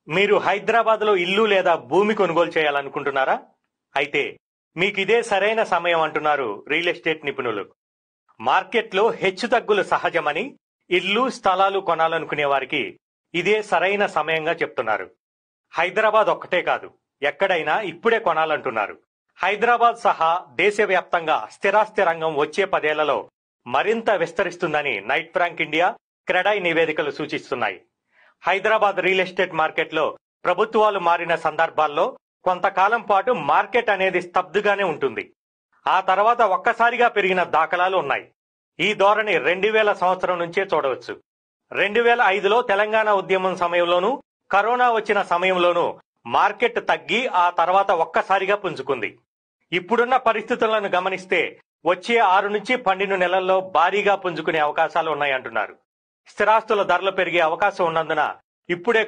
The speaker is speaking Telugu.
మీరు హైదరాబాద్లో ఇల్లు లేదా భూమి కొనుగోలు చేయాలనుకుంటున్నారా? అయితే మీకిదే సరైన సమయం అంటున్నారు రియల్ ఎస్టేట్ నిపుణులు. మార్కెట్లో హెచ్చుతగ్గులు సహజమని ఇల్లు స్థలాలు కొనాలనుకునే వారికి ఇదే సరైన సమయంగా చెప్తున్నారు. హైదరాబాద్ ఒక్కటే కాదు, ఎక్కడైనా ఇప్పుడే కొనాలంటున్నారు. హైదరాబాద్ సహా దేశవ్యాప్తంగా స్థిరాస్తి రంగం వచ్చే 10 ఏళ్లలో మరింత విస్తరిస్తుందని నైట్ ఫ్రాంక్ ఇండియా, క్రెడాయ్ నివేదికలు సూచిస్తున్నాయి. హైదరాబాద్ రియల్ ఎస్టేట్ మార్కెట్లో ప్రభుత్వాలు మారిన సందర్భాల్లో కొంతకాలం పాటు మార్కెట్ అనేది స్తబ్దుగానే ఉంటుంది. ఆ తర్వాత ఒక్కసారిగా పెరిగిన దాఖలాలు ఉన్నాయి. ఈ ధోరణి 2000 సంవత్సరం నుంచే చూడవచ్చు. 2005లో తెలంగాణ ఉద్యమం సమయంలోనూ, కరోనా వచ్చిన సమయంలోనూ మార్కెట్ తగ్గి ఆ తర్వాత ఒక్కసారిగా పుంజుకుంది. ఇప్పుడున్న పరిస్థితులను గమనిస్తే వచ్చే 6 నుంచి 12 నెలల్లో భారీగా పుంజుకునే అవకాశాలు ఉన్నాయంటున్నారు. స్థిరాస్తుల ధరలు పెరిగే అవకాశం ఉన్నందున ఇప్పుడే